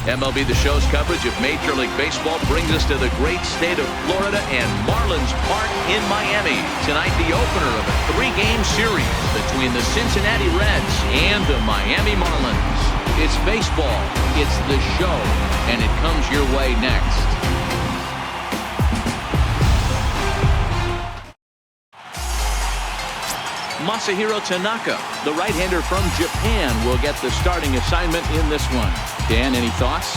MLB The Show's coverage of Major League Baseball brings us to the great state of Florida and Marlins Park in Miami. Tonight, the opener of a 3-game series between the Cincinnati Reds and the Miami Marlins. It's baseball, it's the show, and it comes your way next. Masahiro Tanaka, the right-hander from Japan, will get the starting assignment in this one. Dan, any thoughts?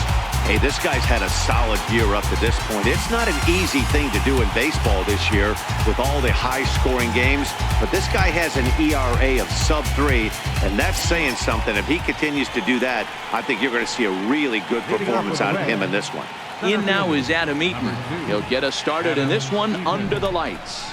Hey, this guy's had a solid year up to this point. It's not an easy thing to do in baseball this year with all the high-scoring games, but this guy has an ERA of sub-3, and that's saying something. If he continues to do that, I think you're going to see a really good performance out of him in this one. In now is Adam Eaton. He'll get us started in this one under the lights.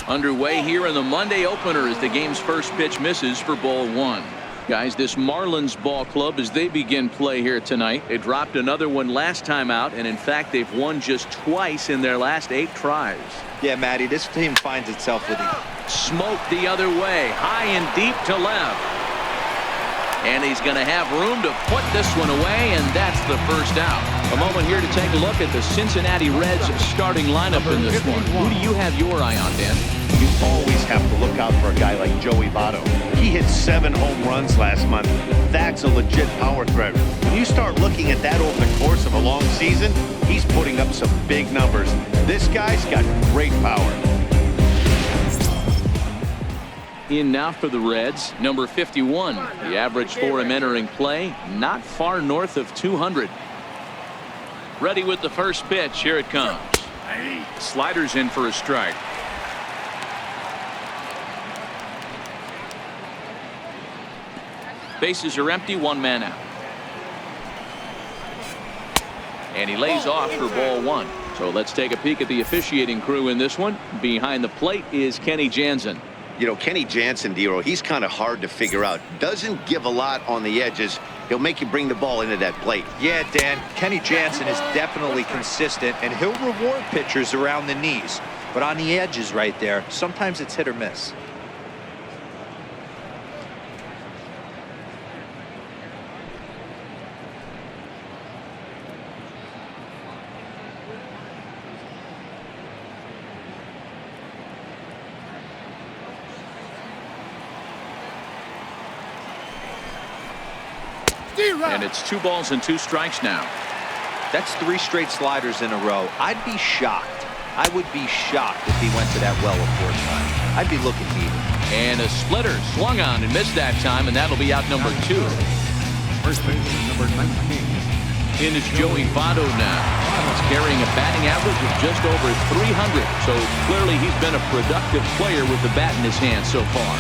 Underway here in the Monday opener as the game's first pitch misses for ball 1. Guys, this Marlins ball club, as they begin play here tonight, they dropped another one last time out, and in fact they've won just twice in their last 8 tries. Yeah, Matty, this team finds itself with smoke the other way, high and deep to left, and he's going to have room to put this one away, and that's the first out. A moment here to take a look at the Cincinnati Reds starting lineup in this one. Who do you have your eye on, Dan? You always have to look out for a guy like Joey Votto. He hit 7 home runs last month. That's a legit power threat. When you start looking at that over the course of a long season, he's putting up some big numbers. This guy's got great power. In now for the Reds, number 51. The average for him entering play, not far north of 200. Ready with the first pitch. Here it comes. Sliders in for a strike. Bases are empty, 1 man out. And he lays off for ball 1. So let's take a peek at the officiating crew in this one. Behind the plate is Kenny Jansen. You know, Kenny Jansen, Dero, he's kind of hard to figure out. Doesn't give a lot on the edges. He'll make you bring the ball into that plate. Yeah, Dan, Kenny Jansen is definitely consistent, and he'll reward pitchers around the knees. But on the edges right there, sometimes it's hit or miss. And it's 2 balls and 2 strikes now. That's 3 straight sliders in a row. I'd be shocked. I would be shocked if he went to that well a 4th time. I'd be looking even. And a splitter swung on and missed that time, and that'll be out number 2. First baseman number 19. In is Joey Votto now. He's carrying a batting average of just over 300. So clearly he's been a productive player with the bat in his hand so far.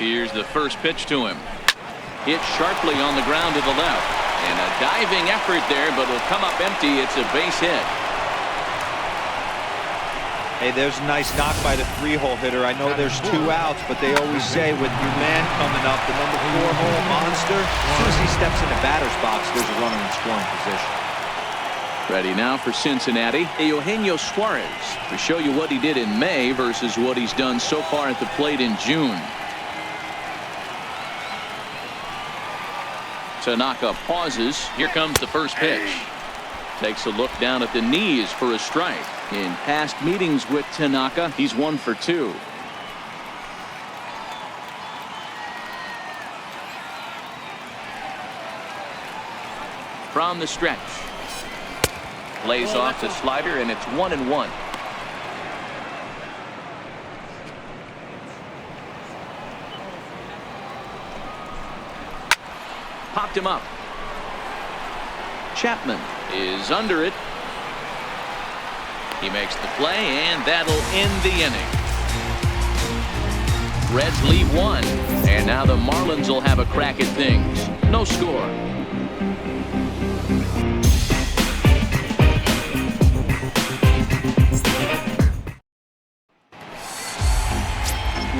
Here's the first pitch to him. Hit sharply on the ground to the left. And a diving effort there, but it'll come up empty. It's a base hit. Hey, there's a nice knock by the 3-hole hitter. I know there's 2 outs, but they always say with your man coming up, the number 4-hole monster, as soon as he steps in the batter's box, there's a runner in scoring position. Ready now for Cincinnati, Eugenio Suarez, to show you what he did in May versus what he's done so far at the plate in June. Tanaka pauses. Here comes the first pitch. Takes a look down at the knees for a strike. In past meetings with Tanaka, he's 1 for 2. From the stretch. Lays off the slider, and it's 1-1. Popped him up. Chapman is under it. He makes the play, and that'll end the inning. Reds lead 1, and now the Marlins will have a crack at things. No score.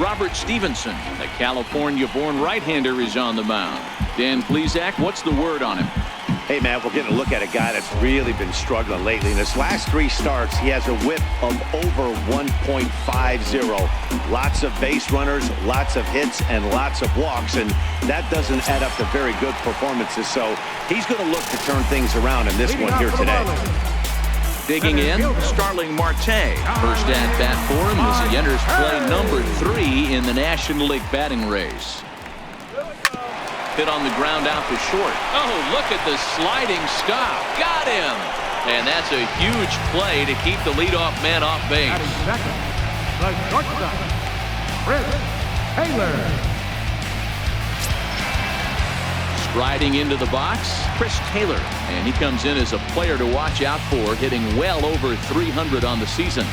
Robert Stevenson, the California-born right-hander, is on the mound. Dan Plesac, what's the word on him? Hey, Matt, we're getting a look at a guy that's really been struggling lately. In his last 3 starts, he has a whip of over 1.50. Lots of base runners, lots of hits, and lots of walks, and that doesn't add up to very good performances. So he's going to look to turn things around in this one here today. Digging in, Starling Marte. First at bat for him as he enters play number 3 in the National League batting race. Hit on the ground out to short. Oh, look at the sliding stop. Got him. And that's a huge play to keep the leadoff man off base. Second, the shortstop, Chris Taylor. Striding into the box, Chris Taylor. And he comes in as a player to watch out for, hitting well over 300 on the season.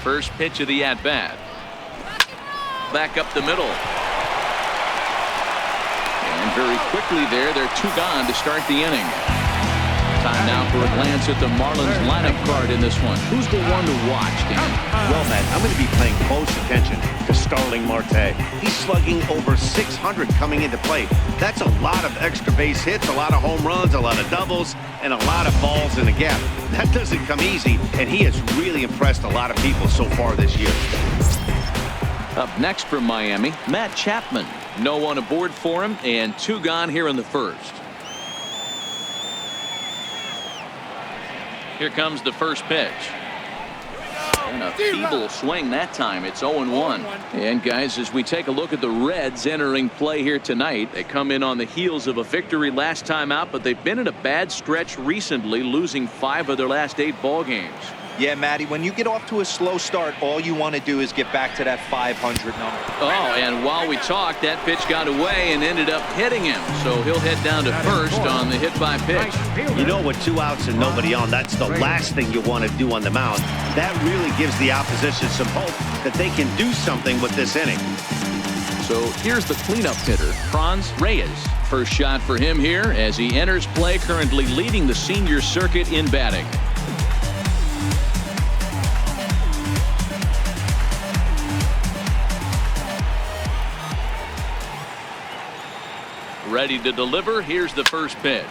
First pitch of the at-bat. Back up the middle. And very quickly there, they're 2 gone to start the inning. Time now for a glance at the Marlins lineup card in this one. Who's the one to watch, Dan? Well, Matt, I'm going to be paying close attention to Starling Marte. He's slugging over 600 coming into play. That's a lot of extra base hits, a lot of home runs, a lot of doubles, and a lot of balls in the gap. That doesn't come easy, and he has really impressed a lot of people so far this year. Up next from Miami, Matt Chapman. No one aboard for him, and 2 gone here in the first. Here comes the first pitch. And a feeble swing that time. It's 0-1. And guys, as we take a look at the Reds entering play here tonight, they come in on the heels of a victory last time out, but they've been in a bad stretch recently, losing 5 of their last 8 ball games. Yeah, Matty, when you get off to a slow start, all you want to do is get back to that 500 number. Oh, and while we talked, that pitch got away and ended up hitting him. So he'll head down to first on the hit by pitch. You know, with 2 outs and nobody on, that's the last thing you want to do on the mound. That really gives the opposition some hope that they can do something with this inning. So here's the cleanup hitter, Franz Reyes. First shot for him here as he enters play, currently leading the senior circuit in batting. Ready to deliver. Here's the first pitch.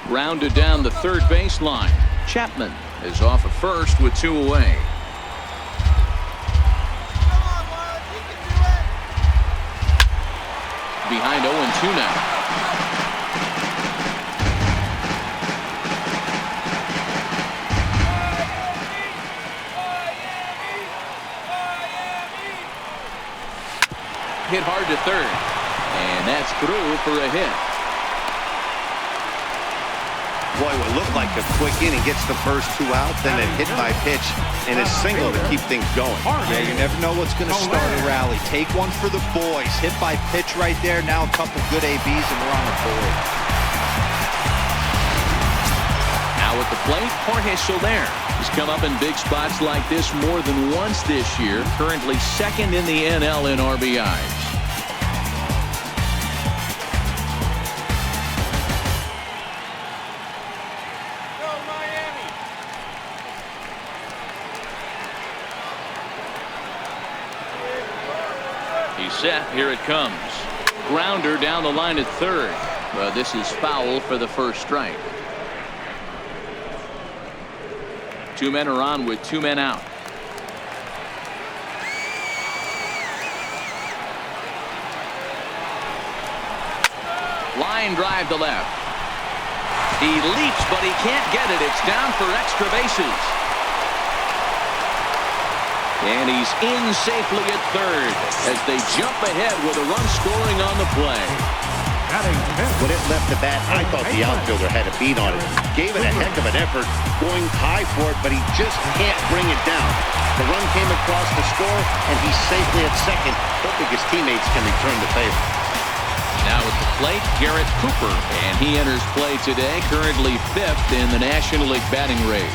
Rounded down the third baseline. Chapman is off at first with 2 away. Behind 0-2 now. Hit hard to third. And that's through for a hit. Boy, it would look like a quick inning. Gets the first 2 out, then a hit by pitch, and a single to keep things going. Yeah, you never know what's going to start a rally. Take one for the boys. Hit by pitch right there. Now a couple good ABs, and we're on the board. Now at the plate, Jorge Soler. He's come up in big spots like this more than once this year. Currently 2nd in the NL in RBIs. Set. Here it comes. Grounder down the line at third. This is foul for the first strike. 2 men are on with 2 men out. Line drive to left. He leaps, but he can't get it. It's down for extra bases. And he's in safely at third as they jump ahead with a run scoring on the play. When it left the bat, I thought the outfielder had a beat on it. Gave it a heck of an effort, going high for it, but he just can't bring it down. The run came across the score, and he's safely at second, hoping his teammates can return the favor. Now at the plate, Garrett Cooper, and he enters play today, currently 5th in the National League batting race.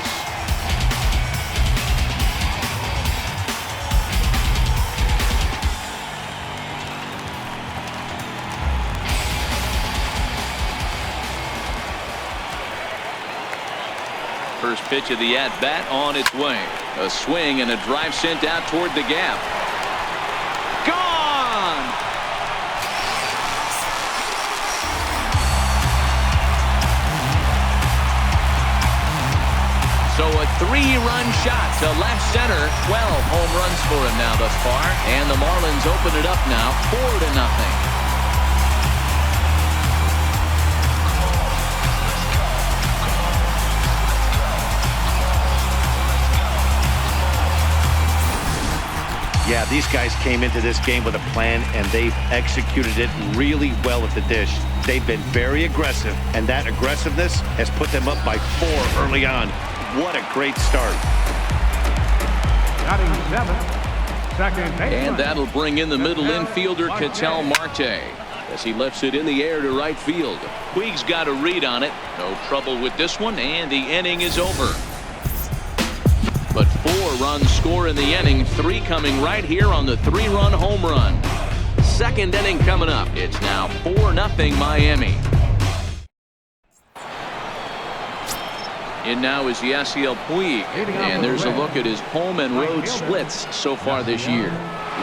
First pitch of the at-bat on its way. A swing and a drive sent out toward the gap. Gone! 3-run shot to left center. 12 home runs for him now thus far. And the Marlins open it up now 4-0. Yeah, these guys came into this game with a plan, and they've executed it really well at the dish. They've been very aggressive, and that aggressiveness has put them up by 4 early on. What a great start. Batting 7th, second baseman. And that'll bring in the middle infielder, Ketel Marte, as he lifts it in the air to right field. Puig's got a read on it. No trouble with this one, and the inning is over. But 4 runs score in the inning, 3 coming right here on the 3-run home run. Second inning coming up. It's now 4-0 Miami. In now is Yasiel Puig, and there's a look at his home and road splits so far this year.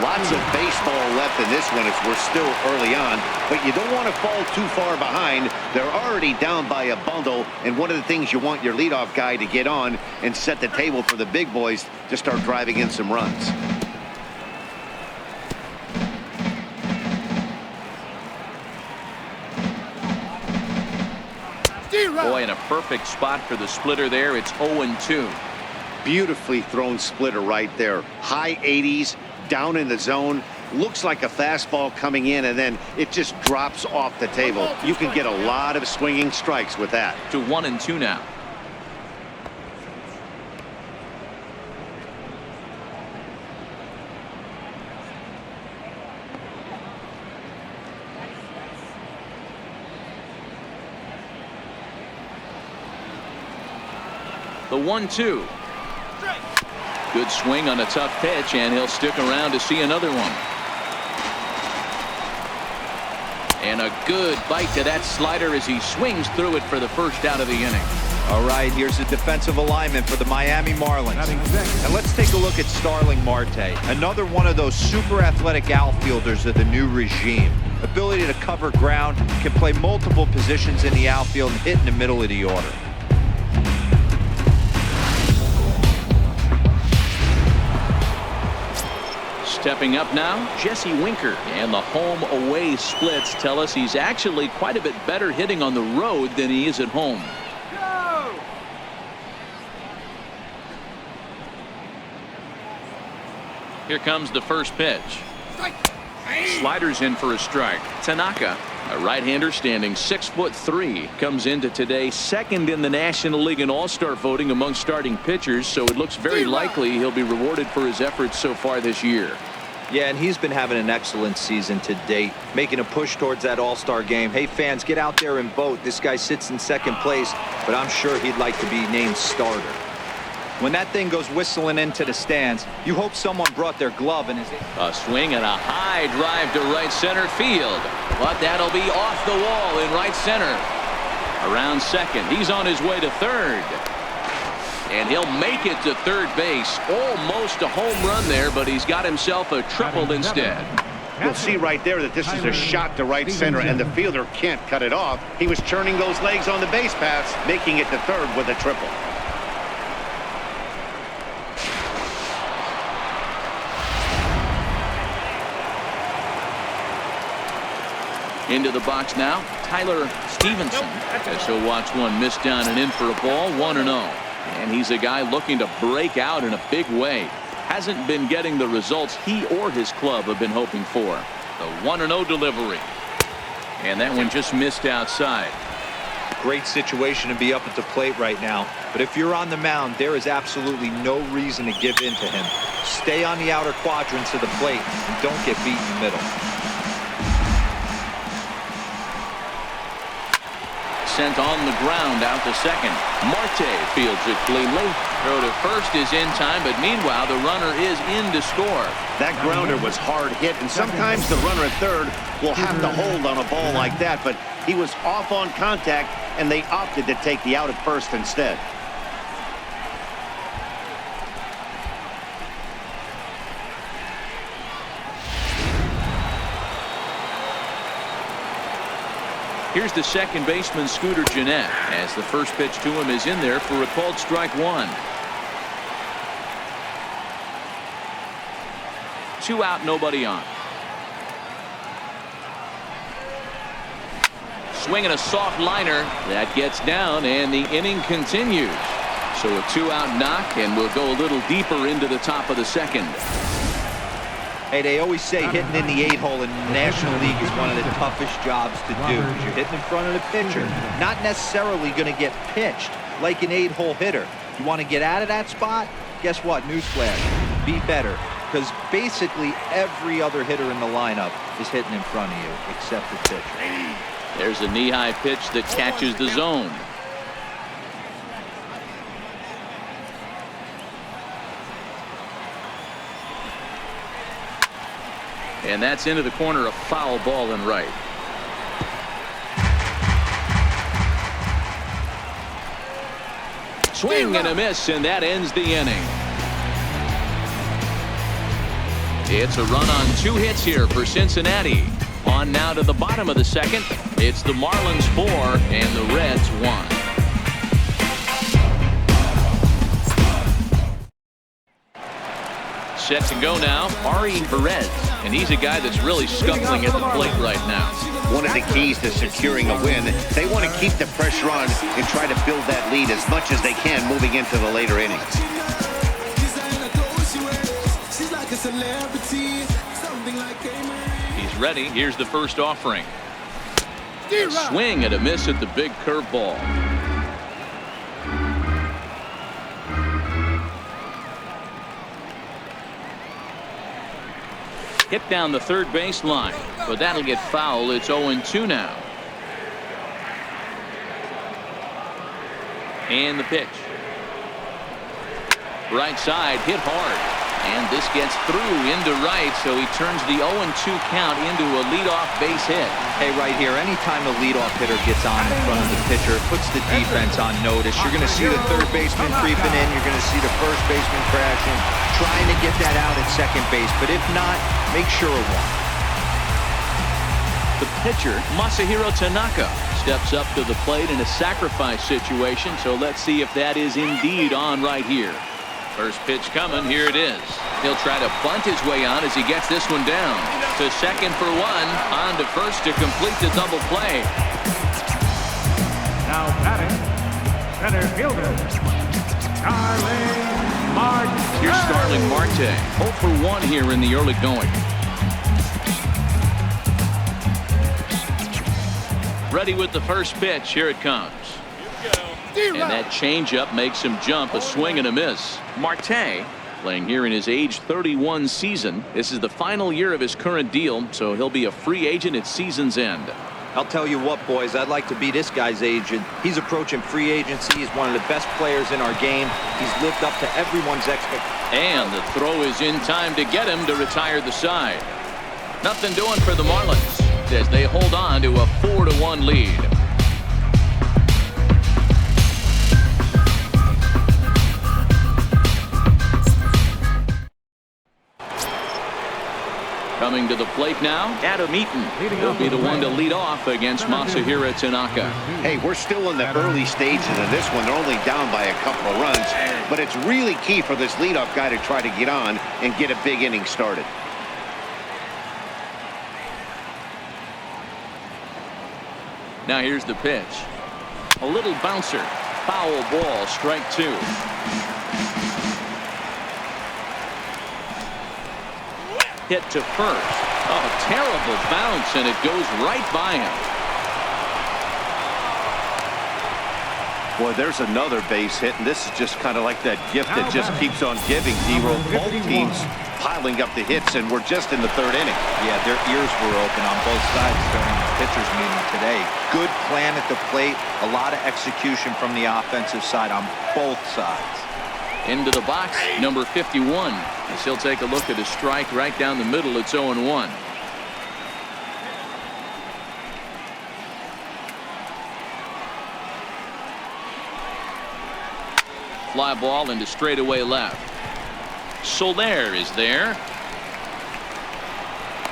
Lots of baseball left in this one as we're still early on, but you don't want to fall too far behind. They're already down by a bundle, and one of the things you want your leadoff guy to get on and set the table for the big boys to start driving in some runs. Boy, and a perfect spot for the splitter there. It's 0-2. Beautifully thrown splitter right there. High 80s, down in the zone. Looks like a fastball coming in, and then it just drops off the table. You can get a lot of swinging strikes with that. To 1-2 now. The 1-2. Good swing on a tough pitch, and he'll stick around to see another one. And a good bite to that slider as he swings through it for the first out of the inning. All right, here's the defensive alignment for the Miami Marlins. And let's take a look at Starling Marte, another one of those super athletic outfielders of the new regime. Ability to cover ground, can play multiple positions in the outfield and hit in the middle of the order. Stepping up now, Jesse Winker. And the home-away splits tell us he's actually quite a bit better hitting on the road than he is at home. Go! Here comes the first pitch. Sliders in for a strike. Tanaka, a right-hander standing 6'3", comes into today second in the National League in All-Star voting among starting pitchers, so it looks very likely he'll be rewarded for his efforts so far this year. Yeah, and he's been having an excellent season to date, making a push towards that All-Star game. Hey, fans, get out there and vote. This guy sits in second place, but I'm sure he'd like to be named starter. When that thing goes whistling into the stands, you hope someone brought their glove and a swing and a high drive to right center field, but that'll be off the wall in right center. Around second, he's on his way to third. And he'll make it to third base. Almost a home run there, but he's got himself a triple instead. You'll see right there that this is a shot to right center, and the fielder can't cut it off. He was churning those legs on the base paths, making it to third with a triple. Into the box now, Tyler Stevenson, as he'll watch one miss down and in for a ball, 1-0. And he's a guy looking to break out in a big way. Hasn't been getting the results he or his club have been hoping for. The 1-0 delivery. And that one just missed outside. Great situation to be up at the plate right now. But if you're on the mound, there is absolutely no reason to give in to him. Stay on the outer quadrants of the plate and don't get beat in the middle. Sent on the ground out to second. Marte fields it cleanly. Throw to first is in time, but meanwhile the runner is in to score. That grounder was hard hit, and sometimes the runner at third will have to hold on a ball like that, but he was off on contact, and they opted to take the out at first instead. Here's the second baseman, Scooter Gennett, as the first pitch to him is in there for a called strike one. 2 out, nobody on. Swinging a soft liner that gets down, and the inning continues. So a 2-out knock, and we'll go a little deeper into the top of the second. Hey, they always say hitting in the 8-hole in the National League is one of the toughest jobs to do, because you're hitting in front of the pitcher, not necessarily going to get pitched like an 8-hole hitter. You want to get out of that spot? Guess what? Newsflash. Be better, because basically every other hitter in the lineup is hitting in front of you except the pitcher. There's a knee-high pitch that catches the zone. And that's into the corner, a foul ball and right. Swing and a miss, and that ends the inning. It's a run on 2 hits here for Cincinnati. On now to the bottom of the second. It's the Marlins 4 and the Reds 1. Set to go now, Perez, and he's a guy that's really scuffling at the plate right now. One of the keys to securing a win, they want to keep the pressure on and try to build that lead as much as they can moving into the later innings. He's ready. Here's the first offering. A swing and a miss at the big curveball. Hit down the third base line, but that'll get foul. It's 0-2 now. And the pitch. Right side, hit hard. And this gets through into right, so he turns the 0-2 count into a leadoff base hit. Hey, right here, anytime the leadoff hitter gets on in front of the pitcher, it puts the defense on notice. You're going to see the third baseman creeping in. You're going to see the first baseman crashing, trying to get that out at second base. But if not, make sure of one. The pitcher, Masahiro Tanaka, steps up to the plate in a sacrifice situation, so let's see if that is indeed on right here. First pitch coming, here it is. He'll try to bunt his way on as he gets this one down. To second for 1, on to first to complete the double play. Now batting, center fielder, Starling Marte. Here's Starling Marte, 0 for 1 here in the early going. Ready with the first pitch, here it comes. And that changeup makes him jump, a swing and a miss. Marte playing here in his age 31 season. This is the final year of his current deal, so he'll be a free agent at season's end. I'll tell you what, boys, I'd like to be this guy's agent. He's approaching free agency. He's one of the best players in our game. He's lived up to everyone's expectations. And the throw is in time to get him to retire the side. Nothing doing for the Marlins as they hold on to a 4-1 lead. Coming to the plate now, Adam Eaton will be the one to lead off against Masahiro Tanaka. Hey, we're still in the early stages of this one. They're only down by a couple of runs, but it's really key for this leadoff guy to try to get on and get a big inning started. Now here's the pitch. A little bouncer. Foul ball, strike 2. Hit to first. Oh, terrible bounce, and it goes right by him. Boy, there's another base hit, and this is just kind of like that gift that just keeps on giving, D-Roll. Both teams piling up the hits, and we're just in the 3rd inning. Yeah, their ears were open on both sides during the pitchers meeting today. Good plan at the plate, a lot of execution from the offensive side on both sides. Into the box, number 51. As he'll take a look at a strike right down the middle. It's 0-1. Fly ball into straightaway left. Soler is there.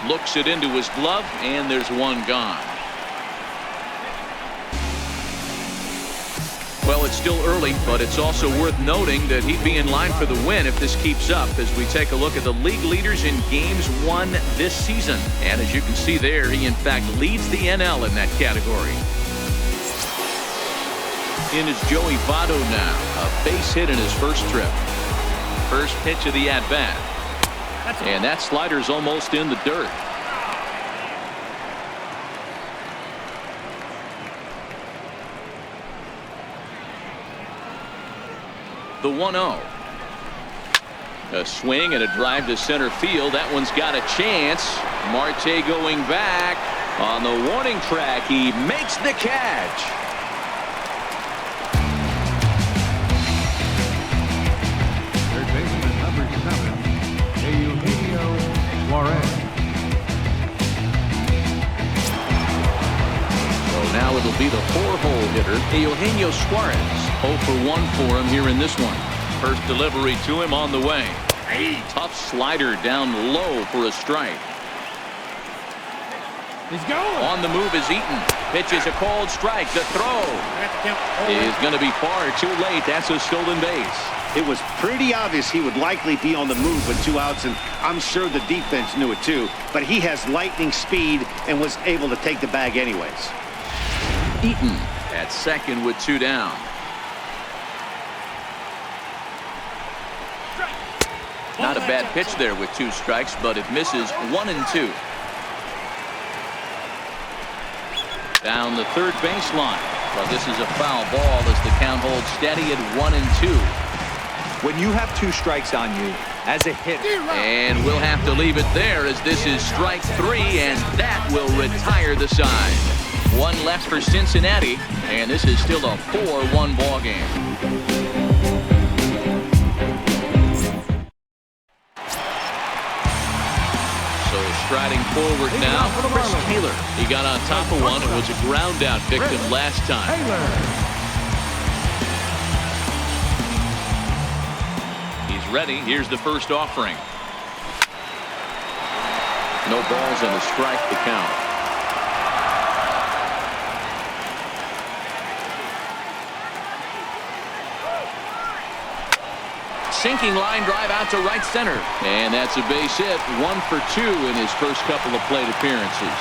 Looks it into his glove, and there's one gone. Well, it's still early, but it's also worth noting that he'd be in line for the win if this keeps up as we take a look at the league leaders in games won this season. And as you can see there, he in fact leads the NL in that category. In is Joey Votto now, a base hit in his first trip. First pitch of the at-bat. And that slider's almost in the dirt. The 1-0. A swing and a drive to center field. That one's got a chance. Marte going back on the warning track. He makes the catch. Third baseman number 7, Suarez. So now it'll be the 4-hole hitter, Eugenio Suarez. 0 for 1 for him here in this one. First delivery to him on the way. Tough slider down low for a strike. He's going. On the move is Eaton. Pitches a called strike. The throw is going to be far too late. That's a stolen base. It was pretty obvious he would likely be on the move with 2 outs, and I'm sure the defense knew it too. But he has lightning speed and was able to take the bag anyways. Eaton at second with 2 down. Not a bad pitch there with 2 strikes, but it misses 1 and 2. Down the third baseline. Well, this is a foul ball as the count holds steady at 1 and 2. When you have 2 strikes on you as a hitter. And we'll have to leave it there as this is strike 3, and that will retire the side. 1 left for Cincinnati, and this is still a 4-1 ball game. Striding forward now, Chris Taylor. He got on top of one. It was a ground out victim last time. He's ready. Here's the first offering. No balls and a strike to count. Sinking line drive out to right center. And that's a base hit. 1 for 2 in his first couple of plate appearances.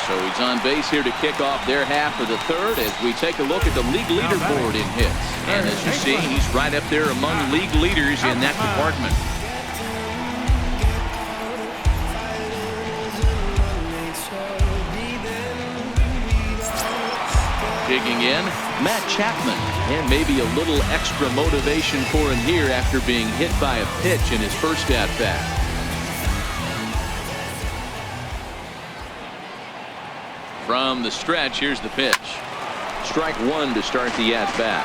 So he's on base here to kick off their half of the third as we take a look at the league leaderboard in hits. And as you see, he's right up there among league leaders in that department. Digging in, Matt Chapman, and maybe a little extra motivation for him here after being hit by a pitch in his first at-bat. From the stretch, here's the pitch. Strike 1 to start the at-bat.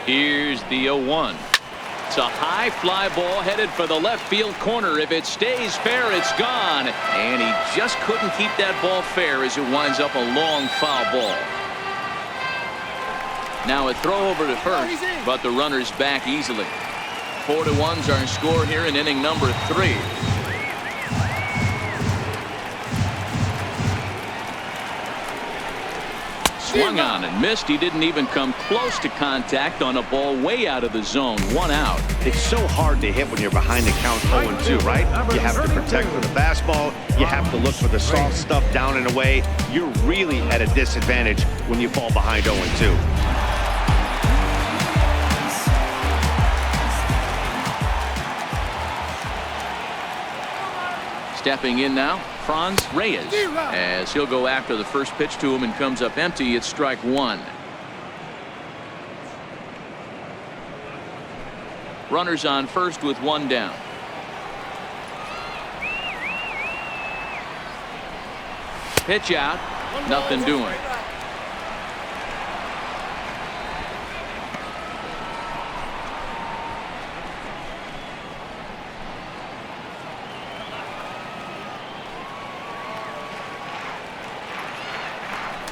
Here's the 0-1. It's a high fly ball headed for the left field corner. If it stays fair, it's gone. And he just couldn't keep that ball fair as it winds up a long foul ball. Now a throw over to first, but the runner's back easily. 4-1's our score here in inning number 3. Swung on and missed. He didn't even come close to contact on a ball way out of the zone. 1 out. It's so hard to hit when you're behind the count 0-2, right? You have to protect for the fastball. You have to look for the soft stuff down and away. You're really at a disadvantage when you fall behind 0-2. Stepping in now, Franz Reyes, as he'll go after the first pitch to him and comes up empty. It's strike 1. Runners on first with 1 down. Pitch out, nothing doing.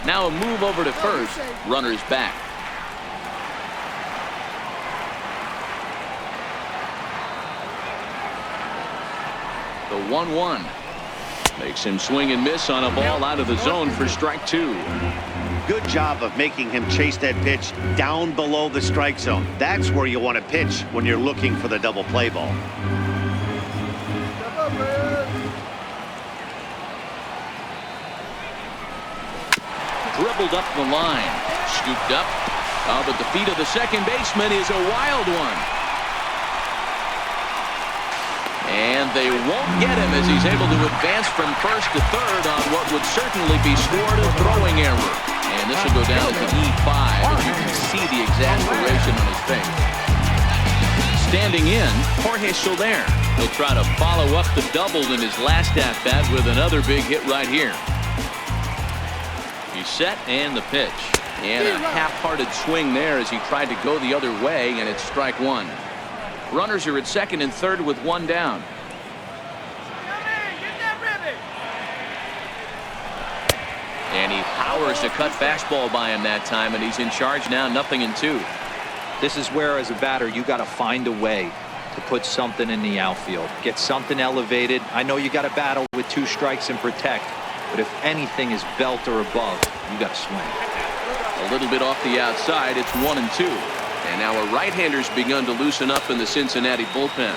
Now a move over to first. Runners back. The 1-1. They Makes him swing and miss on a ball out of the zone for strike 2. Good job of making him chase that pitch down below the strike zone. That's where you want to pitch when you're looking for the double play ball. Dribbled up the line. Scooped up. Oh, but the feet of the second baseman is a wild one. And they won't get him as he's able to advance from first to third on what would certainly be scored a throwing error. And this will go down as an E5, and you can see the exasperation on his face. Standing in, Jorge Soler. He'll try to follow up the double in his last at-bat with another big hit right here. He's set and the pitch. And a half-hearted swing there as he tried to go the other way, and it's strike 1. Runners are at second and third with one down. And he powers a cut fastball by him that time, and he's in charge now, 0-2. This is where, as a batter, you got to find a way to put something in the outfield. Get something elevated. I know you got to battle with 2 strikes and protect, but if anything is belt or above, you got to swing. A little bit off the outside, it's 1-2. And now a right-hander's begun to loosen up in the Cincinnati bullpen.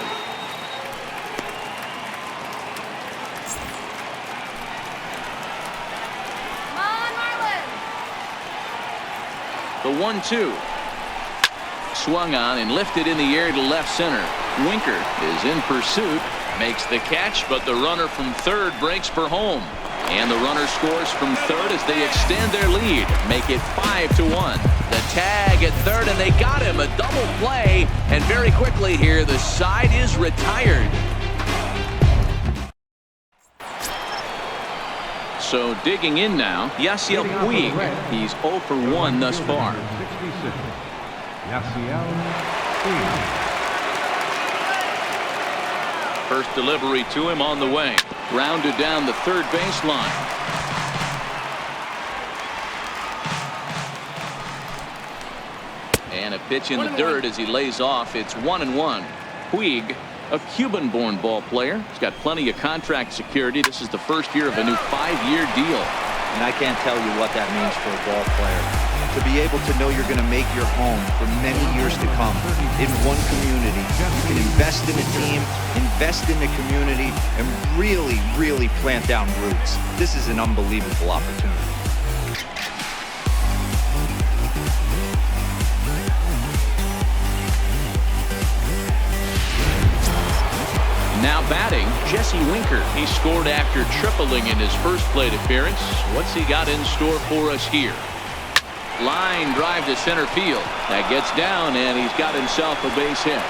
Come on, Marlins. The 1-2. Swung on and lifted in the air to left center. Winker is in pursuit. Makes the catch, but the runner from third breaks for home. And the runner scores from third as they extend their lead. Make it 5-1. The tag at third, and they got him. A double play. And very quickly here, the side is retired. So digging in now, Yasiel Puig. He's 0 for 1 thus far. 66. Yasiel Puig. First delivery to him on the way. Grounded down the third baseline. And a pitch in the dirt as he lays off. It's 1-1. Puig, a Cuban-born ball player. He's got plenty of contract security. This is the first year of a new 5-year deal. And I can't tell you what that means for a ball player. To be able to know you're going to make your home for many years to come in one community. You can invest in a team, invest in the community, and really, really plant down roots. This is an unbelievable opportunity. Now batting, Jesse Winker. He scored after tripling in his first plate appearance. What's he got in store for us here? Line drive to center field. That gets down, and he's got himself a base hit.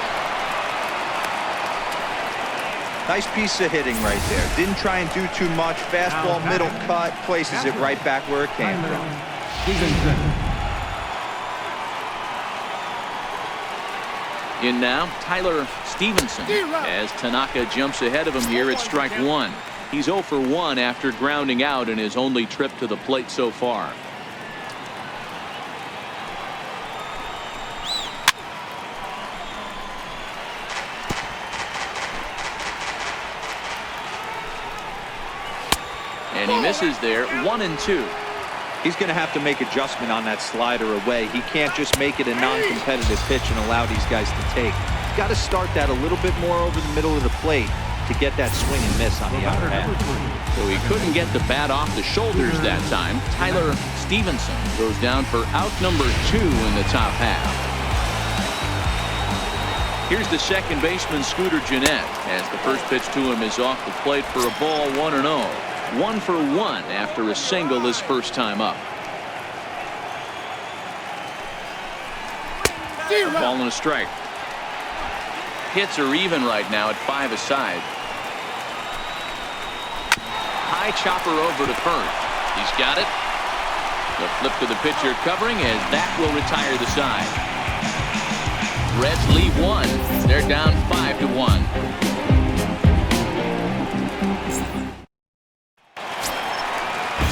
Nice piece of hitting right there. Didn't try and do too much. Fastball, middle cut, places it right back where it came from. In now, Tyler Stevenson. As Tanaka jumps ahead of him here at strike 1. He's 0 for 1 after grounding out in his only trip to the plate so far. And he misses there, 1-2. He's going to have to make adjustment on that slider away. He can't just make it a non-competitive pitch and allow these guys to take. He's got to start that a little bit more over the middle of the plate to get that swing and miss on the outer half. So he couldn't get the bat off the shoulders that time. Tyler Stevenson goes down for out number 2 in the top half. Here's the second baseman, Scooter Gennett, as the first pitch to him is off the plate for a ball, 1-0. 1 for 1 after a single his first time up. Ball and a strike. Hits are even right now at 5 aside. High chopper over to first. He's got it. The flip to the pitcher covering as that will retire the side. Reds lead 1. They're down 5-1.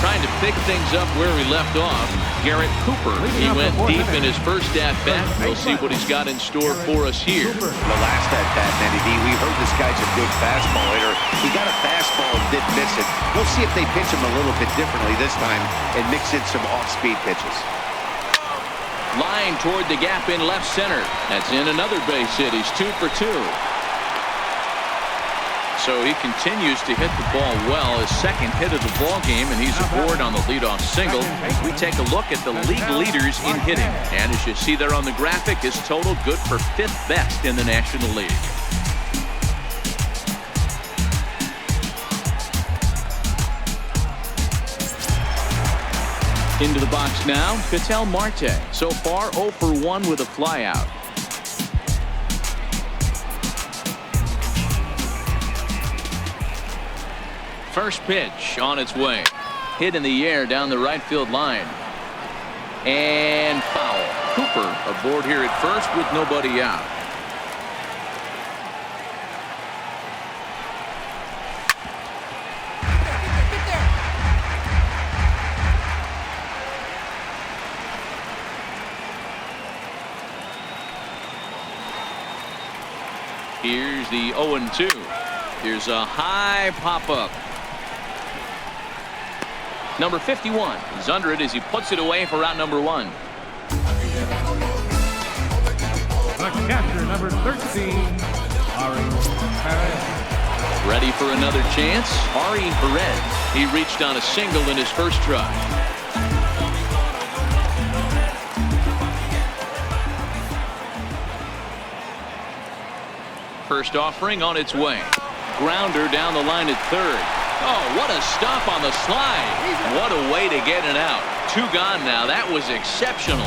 Trying to pick things up where we left off. Garrett Cooper. He went deep in his first at-bat. We'll see what he's got in store for us here. The last at-bat, we heard this guy's a good fastball hitter. He got a fastball and did miss it. We'll see if they pitch him a little bit differently this time and mix in some off-speed pitches. Line toward the gap in left center. That's in another base hit. He's 2 for 2. So he continues to hit the ball well. His second hit of the ball game, and he's aboard on the leadoff single. We take a look at the league leaders in hitting. And as you see there on the graphic, his total good for 5th best in the National League. Into the box now, Ketel Marte. So far 0 for 1 with a flyout. First pitch on its way. Hit in the air down the right field line. And foul. Cooper aboard here at first with nobody out. Here's the 0-2. Here's a high pop-up. Number 51 is under it as he puts it away for out number 1. The catcher, number 13, Ari Perez. Ready for another chance. Ari Perez. He reached on a single in his first try. First offering on its way. Grounder down the line at third. Oh, what a stop on the slide. What a way to get it out. 2 gone now. That was exceptional.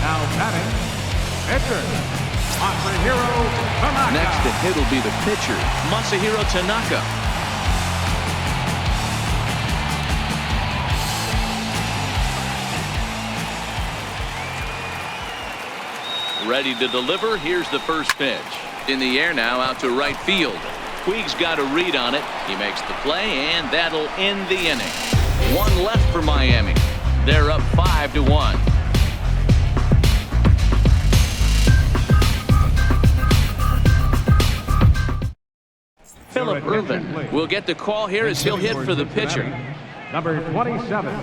Now batting, pitcher, Masahiro Tanaka. Next to hit will be the pitcher, Masahiro Tanaka. Ready to deliver. Here's the first pitch. In the air now, out to right field. Puig's got a read on it. He makes the play, and that'll end the inning. 1 left for Miami. They're up 5-1. Phillip Ervin will get the call here as he'll hit for the pitcher. Number 27,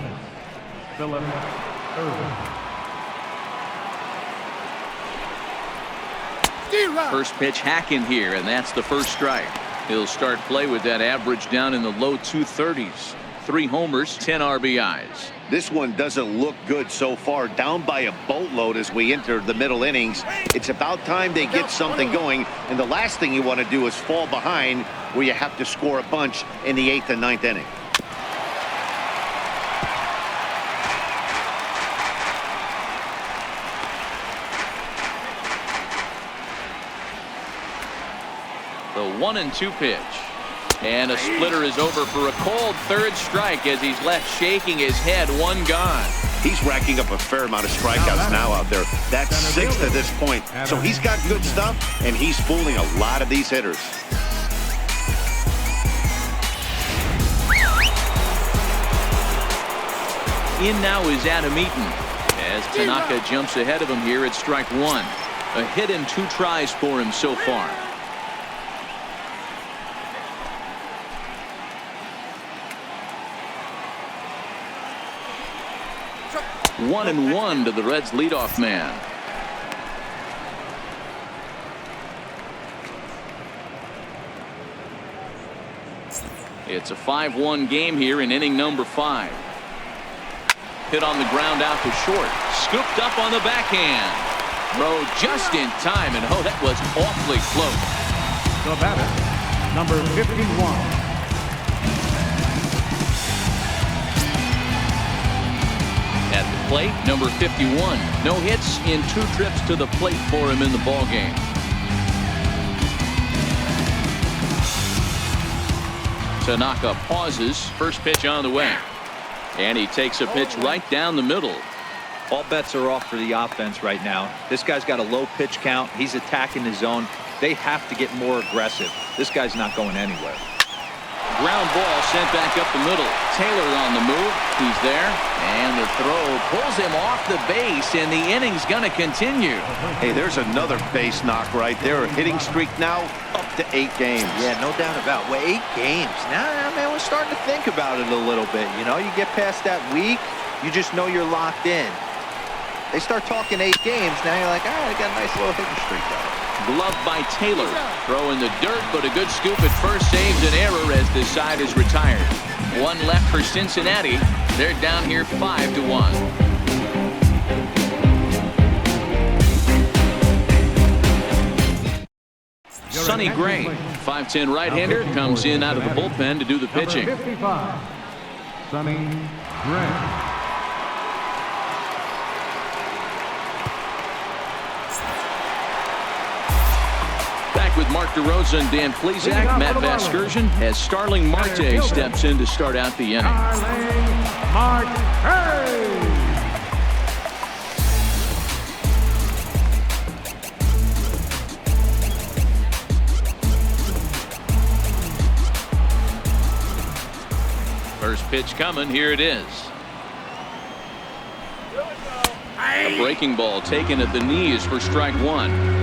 Phillip Ervin. First pitch hacking here, and that's the first strike. He'll start play with that average down in the low 230s. 3 homers, 10 RBIs. This one doesn't look good so far. Down by a boatload as we enter the middle innings. It's about time they get something going, and the last thing you want to do is fall behind where you have to score a bunch in the 8th and 9th inning. The 1-2 pitch. And a splitter is over for a cold third strike as he's left shaking his head. 1 gone. He's racking up a fair amount of strikeouts now out there. That's 6th at this point. So he's got good stuff, and he's fooling a lot of these hitters. In now is Adam Eaton as Tanaka jumps ahead of him here at strike 1. A hit and 2 tries for him so far. 1-1 to the Reds leadoff man. It's a 5-1 game here in inning number 5. Hit on the ground out to short. Scooped up on the backhand. Throw just in time, and oh, that was awfully close. The batter, number 51. At the plate, number 51. No hits in 2 trips to the plate for him in the ball game. Tanaka pauses. First pitch on the way. And he takes a pitch right down the middle. All bets are off for the offense right now. This guy's got a low pitch count. He's attacking the zone. They have to get more aggressive. This guy's not going anywhere. ground ball sent back up the middle. Taylor on the move. He's there. And the throw pulls him off the base, and the inning's going to continue. Hey, there's another base knock right there. A hitting streak now up to 8 games. Yeah, no doubt about it. Well, 8 games. Now, man, we're starting to think about it a little bit. You know, you get past that week, you just know you're locked in. They start talking 8 games, now you're like, all right, I got a nice little hitting streak going. Glove by Taylor. Throw in the dirt, but a good scoop at first saves an error as this side is retired. One left for Cincinnati. They're down here 5-1. Sonny Gray, 5'10" right-hander, comes in out of the bullpen to do the pitching. Number 55, Sonny Gray. With Mark DeRosa and Dan Plesac, Matt Vasgersian as Starling Marte steps in to start out the inning. First pitch coming. Here it is. A breaking ball taken at the knees for strike 1.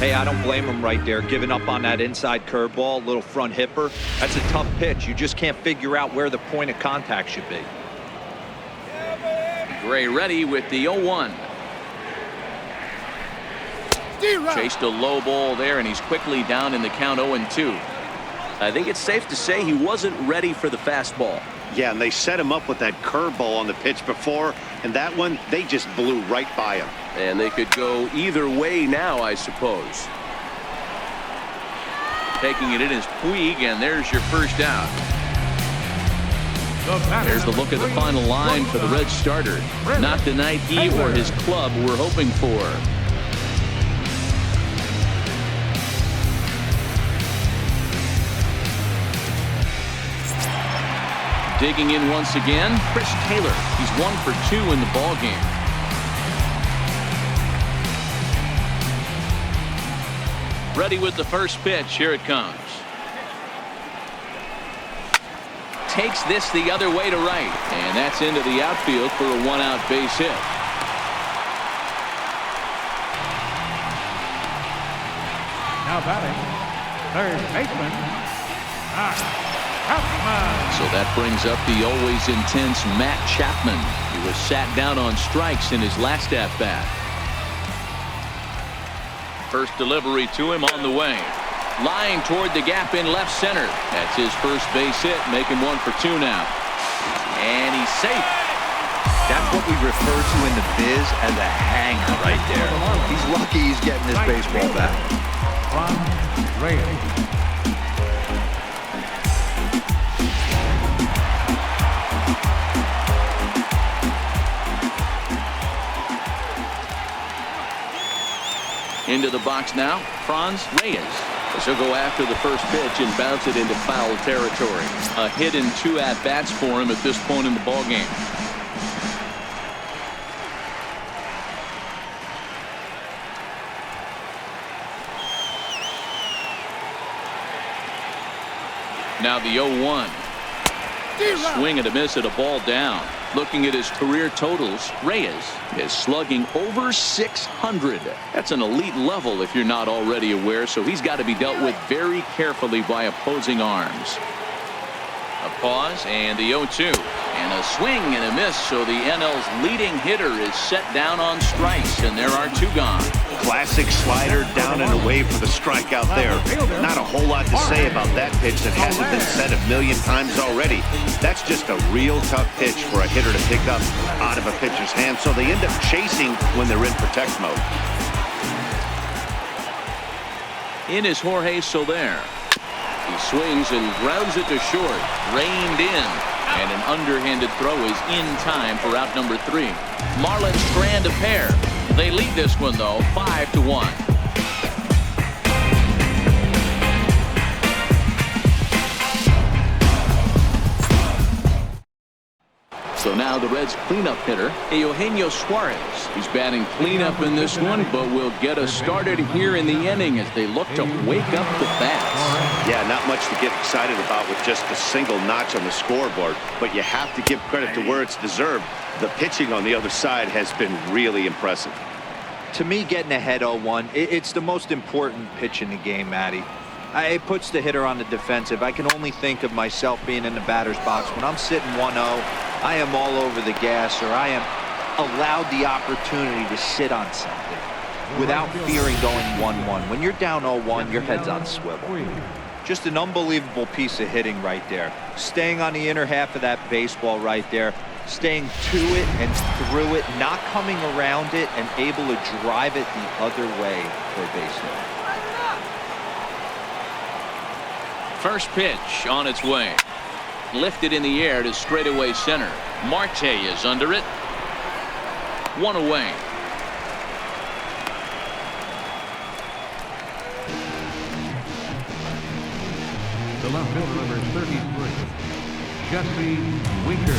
Hey, I don't blame him right there, giving up on that inside curveball, little front hipper. That's a tough pitch. You just can't figure out where the point of contact should be. Gray ready with the 0-1. Chased a low ball there, and he's quickly down in the count 0-2. I think it's safe to say he wasn't ready for the fastball. Yeah, and they set him up with that curveball on the pitch before, and that one, they just blew right by him. And they could go either way now, I suppose. Taking it in is Puig, and there's your first out. There's the look at the final line for the Red starter. Not the night he or his club were hoping for. Digging in once again, Chris Taylor. He's 1 for 2 in the ballgame. Ready with the first pitch. Here it comes. Takes this the other way to right, and that's into the outfield for a 1-out base hit. Now batting, third baseman, So that brings up the always intense Matt Chapman. He was sat down on strikes in his last at-bat. First delivery to him on the way. Line toward the gap in left center. That's his first base hit, making 1 for 2 now. And he's safe. That's what we refer to in the biz as a hanger right there. He's lucky he's getting his baseball back. Into the box now, Franz Reyes. He'll go after the first pitch and bounce it into foul territory. A hit in 2 at-bats for him at this point in the ballgame. Now the 0-1. Swing and a miss at a ball down. Looking at his career totals, Reyes is slugging over 600. That's an elite level if you're not already aware, so he's got to be dealt with very carefully by opposing arms. A pause and the 0-2. And a swing and a miss, so the NL's leading hitter is set down on strikes, and there are 2 gone. Classic slider down and away for the strikeout there. Not a whole lot to say about that pitch that hasn't been said a million times already. That's just a real tough pitch for a hitter to pick up out of a pitcher's hand, so they end up chasing when they're in protect mode. In is Jorge Soler. He swings and grounds it to short. Reined in. And an underhanded throw is in time for out number 3. Marlins strand a pair. They lead this one, though, 5-1. So now the Reds' cleanup hitter, Eugenio Suarez. He's batting cleanup in this one, but will get us started here in the inning as they look to wake up the bats. Yeah, not much to get excited about with just a single notch on the scoreboard, but you have to give credit to where it's deserved. The pitching on the other side has been really impressive. To me, getting ahead 0-1, it's the most important pitch in the game, Matty. It puts the hitter on the defensive. I can only think of myself being in the batter's box. When I'm sitting 1-0, I am all over the gas, or I am allowed the opportunity to sit on something without fearing going 1-1. When you're down 0-1, your head's on swivel. Just an unbelievable piece of hitting right there. Staying on the inner half of that baseball right there. Staying to it and through it, not coming around it, and able to drive it the other way for a base hit. First pitch on its way. Lifted in the air to straightaway center. Marte is under it. One away. The left fielder, number 33, Jesse Winker.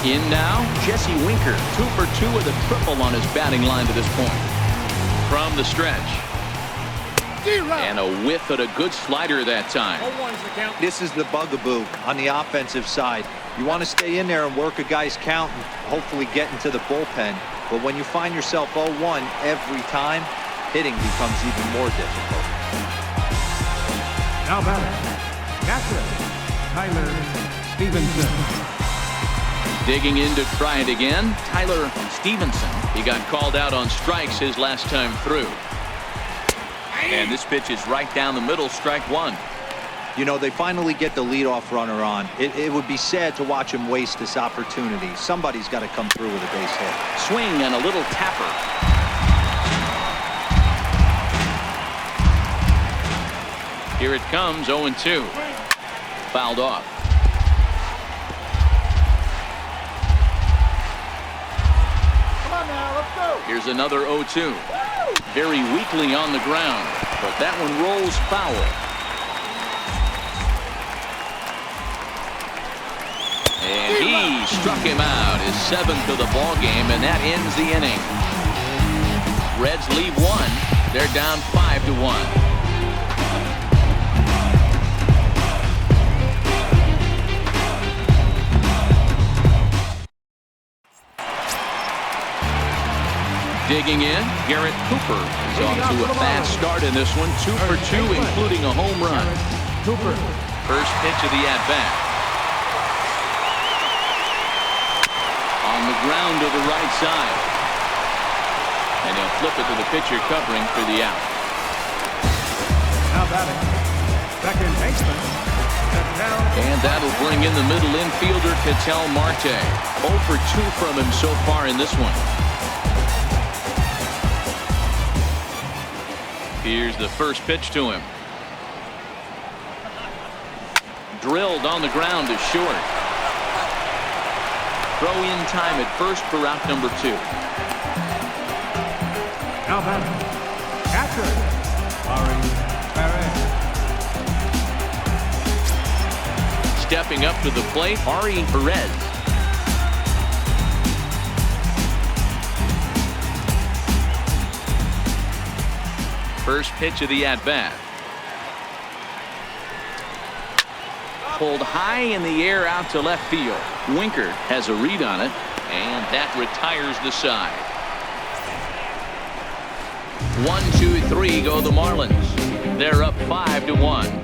In now, Jesse Winker, 2 for 2 with a triple on his batting line to this point. From the stretch. And a whiff at a good slider that time. This is the bugaboo on the offensive side. You want to stay in there and work a guy's count and hopefully get into the bullpen. But when you find yourself 0-1 every time, hitting becomes even more difficult. Now batting, catcher, Tyler Stevenson. Digging in to try it again, Tyler Stevenson. He got called out on strikes his last time through. And this pitch is right down the middle, strike one. You know, they finally get the leadoff runner on. It would be sad to watch him waste this opportunity. Somebody's got to come through with a base hit. Swing and a little tapper. Here it comes, 0-2. Fouled off. Come on now, let's go. Here's another 0-2. Very weakly on the ground, but that one rolls foul. And he struck him out, his 7th of the ball game, and that ends the inning. Reds leave 1. They're down 5-1. Digging in, Garrett Cooper is off to a fast start in this one. 2 for 2, including a home run. Cooper. First pitch of the at-bat. On the ground to the right side. And he'll flip it to the pitcher covering for the out. Now batting, second baseman, And that'll bring in the middle infielder, Ketel Marte. 0 for 2 from him so far in this one. Here's the first pitch to him. Drilled on the ground to short. Throw in time at first for out number 2. now batting, catcher, Perez. Stepping up to the plate, Ari Perez. First pitch of the at-bat. Pulled high in the air out to left field. Winker has a read on it, and that retires the side. 1, 2, 3 go the Marlins. They're up 5-1.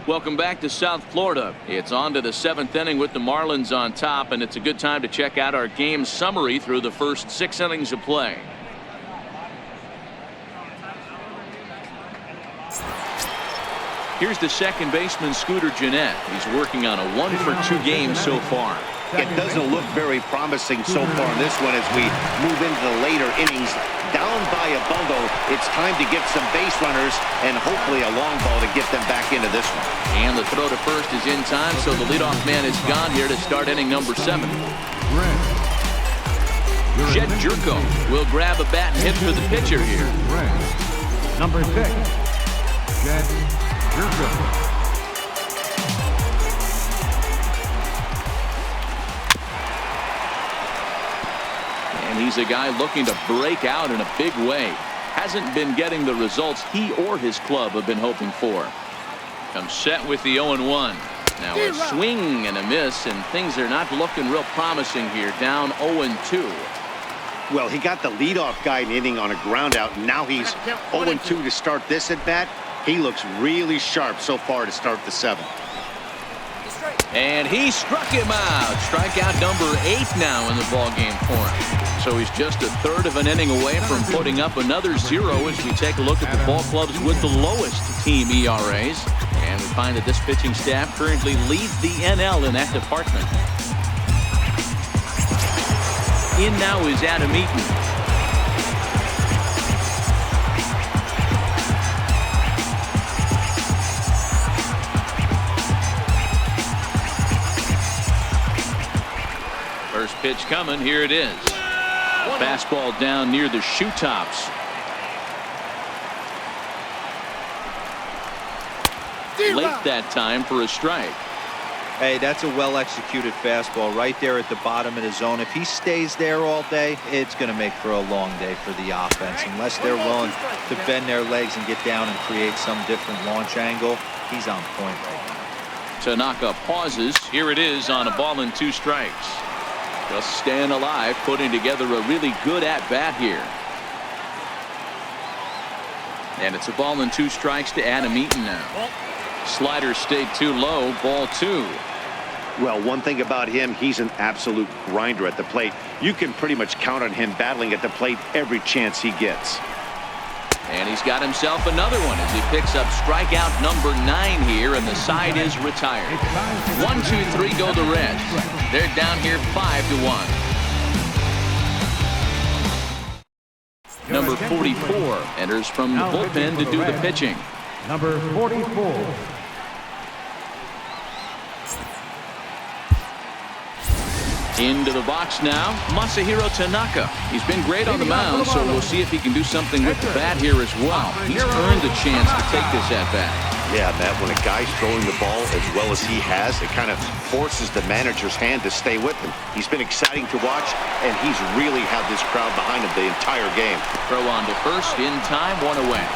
Welcome back to South Florida. It's on to the 7th inning with the Marlins on top, and it's a good time to check out our game summary through the first 6 innings of play. Here's the second baseman, Scooter Gennett. He's working on a 1 for 2 game so far. It doesn't look very promising so far in this one as we move into the later innings. Down by a bundle, it's time to get some base runners and hopefully a long ball to get them back into this one. And the throw to first is in time, so the leadoff man is gone here to start inning number 7. Jed Jerko will grab a bat and hit for the pitcher here. Number 6, Jed Jerko. And he's a guy looking to break out in a big way. hasn't been getting the results he or his club have been hoping for. Comes set with the 0-1. Now a swing and a miss, and things are not looking real promising here. Down 0-2. Well, he got the leadoff guy in the inning on a ground out. Now he's 0-2 to start this at bat. He looks really sharp so far to start the 7th. And he struck him out. Strikeout number 8 now in the ballgame for him. So he's just a third of an inning away from putting up another 0 as we take a look at the ball clubs with the lowest team ERAs. And we find that this pitching staff currently leads the NL in that department. In now is Adam Eaton. First pitch coming. Here it is. Fastball down near the shoe tops. Late that time for a strike. Hey, that's a well-executed fastball right there at the bottom of the zone. If he stays there all day, it's going to make for a long day for the offense. Unless they're willing to bend their legs and get down and create some different launch angle, he's on point right now. Tanaka pauses. Here it is on a ball and 2 strikes. Just staying alive, putting together a really good at-bat here. And it's a ball and 2 strikes to Adam Eaton now. Slider stayed too low. Ball 2. Well, one thing about him, he's an absolute grinder at the plate. You can pretty much count on him battling at the plate every chance he gets. And he's got himself another one as he picks up strikeout number 9 here, and the side is retired. 1, 2, 3 go the Reds. They're down here 5-1. Number 44 enters from the bullpen to do the pitching. Number 44. Into the box now, Masahiro Tanaka. He's been great on the mound, so we'll see if he can do something with the bat here as well. He's earned a chance to take this at bat. Yeah, Matt, when a guy's throwing the ball as well as he has, it kind of forces the manager's hand to stay with him. He's been exciting to watch, and he's really had this crowd behind him the entire game. Throw on to first, in time, 1 away.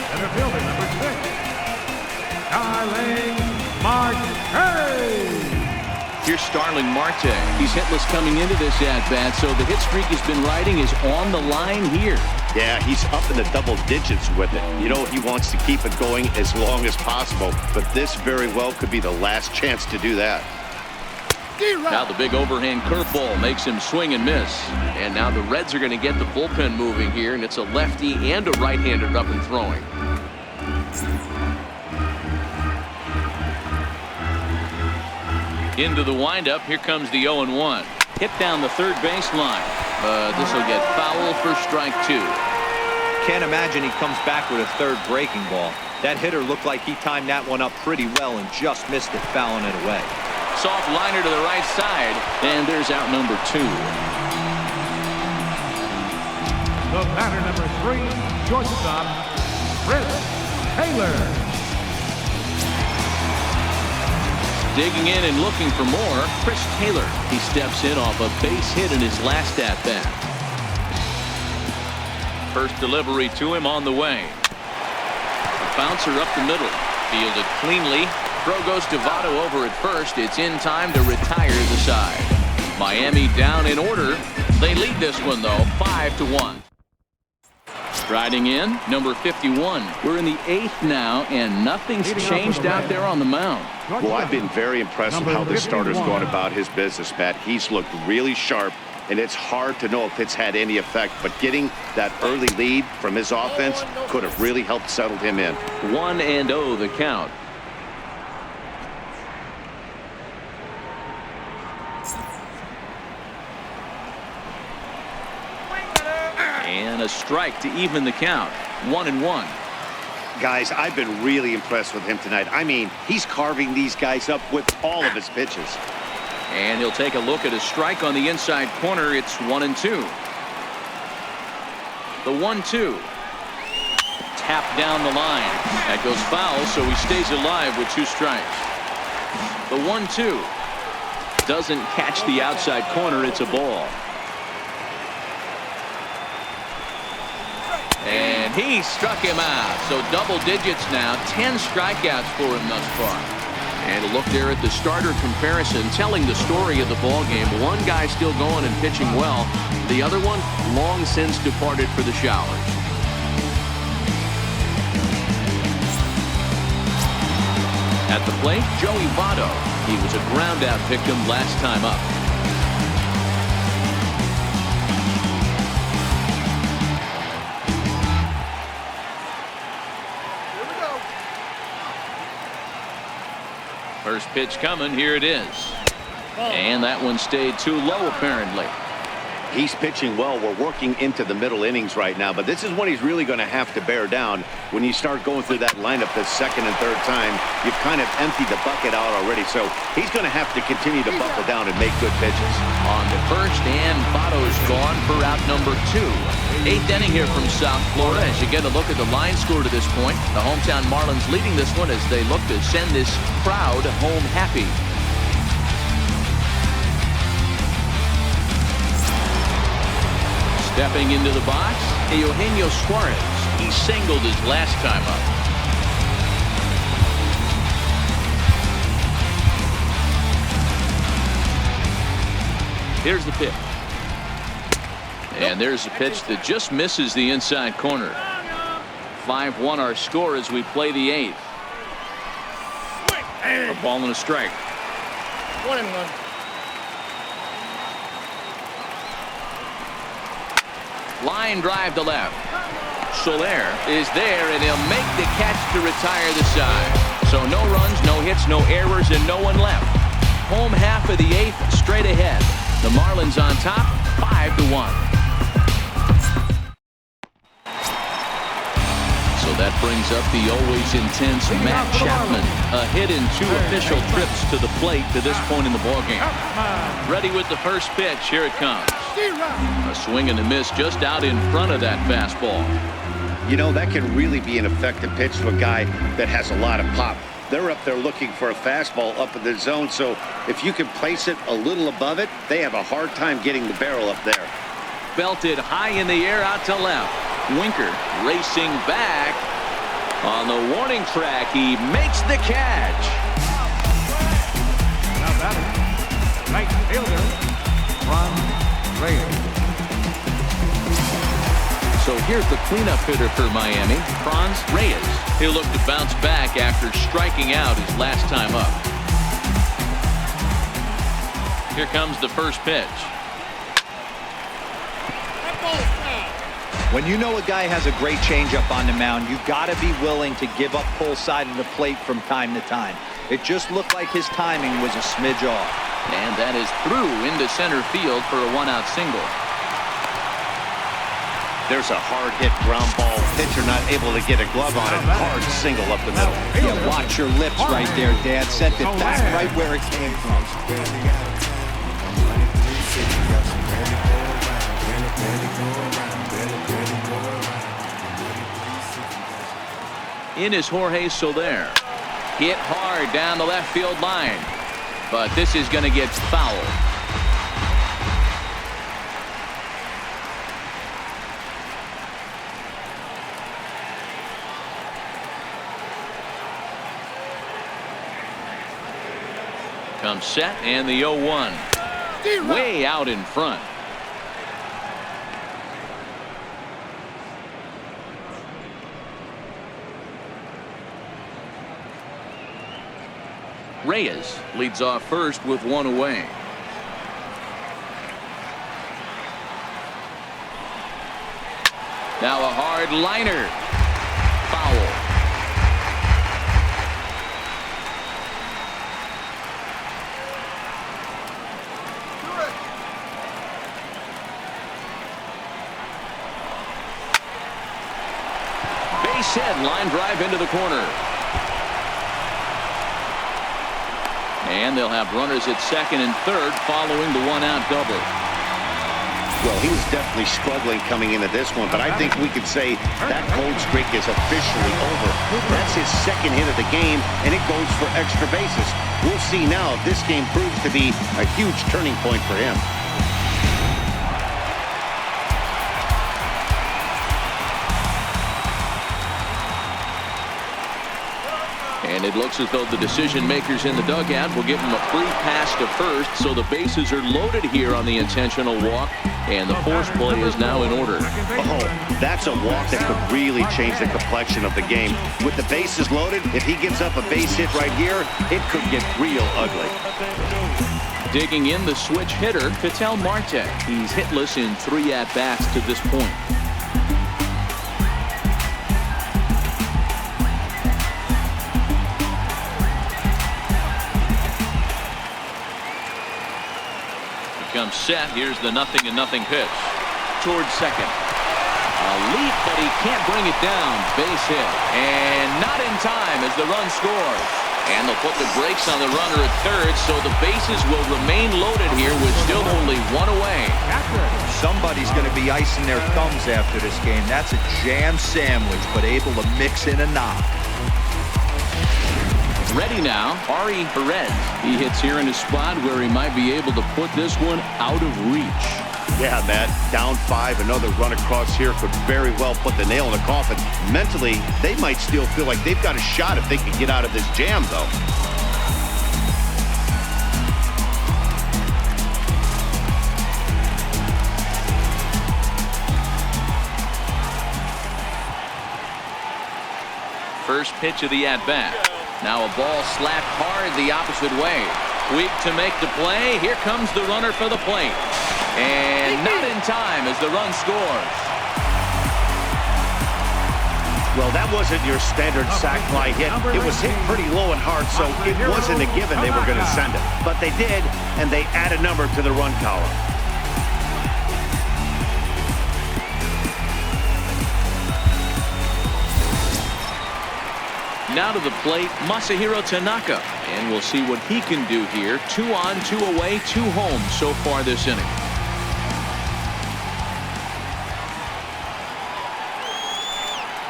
Center fielder, number 6. Starling Marte. Here's Starling Marte. He's hitless coming into this at-bat, so the hit streak he's been riding is on the line here. Yeah, he's up in the double digits with it. You know, he wants to keep it going as long as possible, but this very well could be the last chance to do that. Now the big overhand curveball makes him swing and miss. And now the Reds are going to get the bullpen moving here, and it's a lefty and a right-hander up and throwing. Into the windup. Here comes the 0-1. Hit down the third baseline. This will get foul for strike 2. Can't imagine he comes back with a third breaking ball. That hitter looked like he timed that one up pretty well and just missed it, fouling it away. Soft liner to the right side, and there's out number 2. The batter, number 3, shortstop, Chris Taylor. Digging in and looking for more, Chris Taylor. He steps in off a base hit in his last at-bat. First delivery to him on the way. A bouncer up the middle. Fielded cleanly. Throw goes to Votto over at first. It's in time to retire the side. Miami down in order. They lead this one, though, 5-1. Striding in, number 51. We're in the 8th now, and nothing's changed out there on the mound. Well, I've been very impressed with how this starter's gone about his business, Matt. He's looked really sharp, and it's hard to know if it's had any effect, but getting that early lead from his offense could have really helped settle him in. 1-0 the count. And a strike to even the count. 1-1. Guys, I've been really impressed with him tonight. I mean, he's carving these guys up with all of his pitches. And he'll take a look at a strike on the inside corner. It's 1-2. The 1-2. Tap down the line. That goes foul, so he stays alive with 2 strikes. The 1-2. Doesn't catch the outside corner. It's a ball. He struck him out. So double digits now. 10 strikeouts for him thus far. And a look there at the starter comparison, telling the story of the ball game. One guy still going and pitching well. The other one long since departed for the showers. At the plate, Joey Votto. He was a ground out victim last time up. Here we go. First pitch coming. Here it is. And that one stayed too low apparently. He's pitching well. We're working into the middle innings right now, but this is when he's really going to have to bear down. When you start going through that lineup the second and third time, you've kind of emptied the bucket out already. So he's going to have to continue to buckle down and make good pitches. On to first, and Votto's gone for out number 2. 8th inning here from South Florida. As you get a look at the line score to this point, the hometown Marlins leading this one as they look to send this crowd home happy. Stepping into the box, Eugenio Suarez. He singled his last time up. Here's the pitch. And there's a pitch that just misses the inside corner. 5-1 our score as we play the 8th. A ball and a strike. 1-1. Line drive to left. Soler is there, and he'll make the catch to retire the side. So no runs, no hits, no errors, and no one left. Home half of the 8th, straight ahead. The Marlins on top, 5-1. So that brings up the always intense Matt Chapman. A hit in 2 official trips to the plate to this point in the ballgame. Ready with the first pitch. Here it comes. A swing and a miss just out in front of that fastball. You know, that can really be an effective pitch to a guy that has a lot of pop. They're up there looking for a fastball up in the zone, so if you can place it a little above it, they have a hard time getting the barrel up there. Belted high in the air out to left. Winker racing back. On the warning track, he makes the catch. Now batting, right fielder, Ron Reyes. So here's the cleanup hitter for Miami, Franz Reyes. He'll look to bounce back after striking out his last time up. Here comes the first pitch. When you know a guy has a great changeup on the mound, you got to be willing to give up pull side of the plate from time to time. It just looked like his timing was a smidge off. And that is through into center field for a 1-out single. There's a hard hit ground ball. Pitcher not able to get a glove on it. Hard single up the middle. Yeah, watch your lips right there, Dad. Sent it back right where it came from. In is Jorge Soler. Hit hard down the left field line. But this is going to get foul. Comes set and the 0-1. Way out in front. Reyes leads off first with 1 away. Now a hard liner. Foul. Base hit, line drive into the corner. And they'll have runners at second and third following the 1-out double. Well, he was definitely struggling coming into this one, but I think we could say that cold streak is officially over. That's his second hit of the game, and it goes for extra bases. We'll see now if this game proves to be a huge turning point for him. And it looks as though the decision makers in the dugout will give him a free pass to first, so the bases are loaded here on the intentional walk, and the force play is now in order. Oh, that's a walk that could really change the complexion of the game. With the bases loaded, if he gives up a base hit right here, it could get real ugly. Digging in the switch hitter, Ketel Marte. He's hitless in 3 at-bats to this point. Comes set. Here's the 0-0 pitch towards second. A leap, but he can't bring it down. Base hit, and not in time as the run scores. And they'll put the brakes on the runner at third, so the bases will remain loaded here with still only 1 away. Somebody's going to be icing their thumbs after this game. That's a jam sandwich, but able to mix in a knock. Ready now, Ari Perez. He hits here in a spot where he might be able to put this one out of reach. Yeah, Matt, down 5, another run across here could very well put the nail in the coffin. Mentally, they might still feel like they've got a shot if they can get out of this jam, though. First pitch of the at-bat. Now a ball slapped hard the opposite way. Weak to make the play. Here comes the runner for the plate. And not in time as the run scores. Well, that wasn't your standard sac fly hit. It was hit pretty low and hard, so it wasn't a given they were going to send it. But they did, and they add a number to the run column. Now to the plate, Masahiro Tanaka. And we'll see what he can do here. 2 on, 2 away, 2 home so far this inning.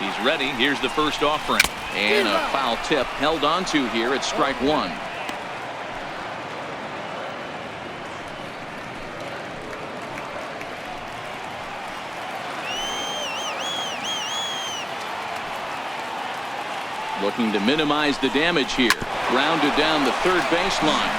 He's ready. Here's the first offering. And a foul tip held onto here at strike 1. Looking to minimize the damage here. Grounded down the third baseline.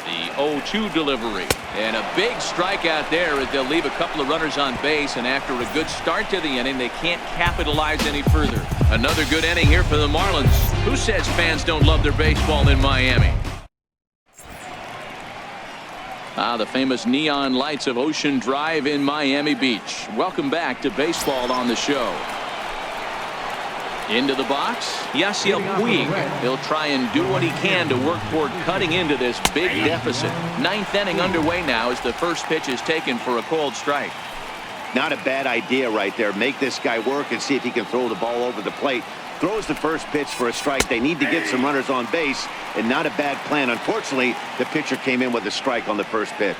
The 0-2 delivery. And a big strikeout there as they'll leave a couple of runners on base. And after a good start to the inning, they can't capitalize any further. Another good inning here for the Marlins. Who says fans don't love their baseball in Miami? The famous neon lights of Ocean Drive in Miami Beach. Welcome back to baseball on the show. Into the box, Yasiel Puig. He'll try and do what he can to work toward cutting into this big deficit. 9th inning underway now as the first pitch is taken for a called strike. Not a bad idea right there. Make this guy work and see if he can throw the ball over the plate. Throws the first pitch for a strike. They need to get some runners on base, and not a bad plan. Unfortunately, the pitcher came in with a strike on the first pitch.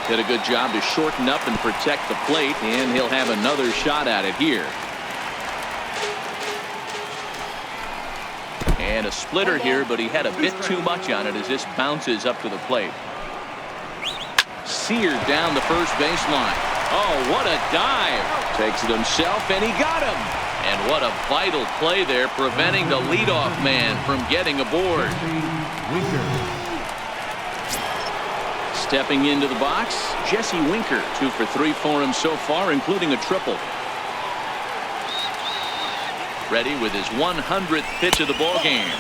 Did a good job to shorten up and protect the plate, and he'll have another shot at it here. And a splitter here, but he had a bit too much on it as this bounces up to the plate. Seared down the first baseline. Oh, what a dive. Takes it himself, and he got him. And what a vital play there, preventing the leadoff man from getting aboard. Stepping into the box, Jesse Winker. 2 for 3 for him so far, including a triple. Ready with his 100th pitch of the ball game.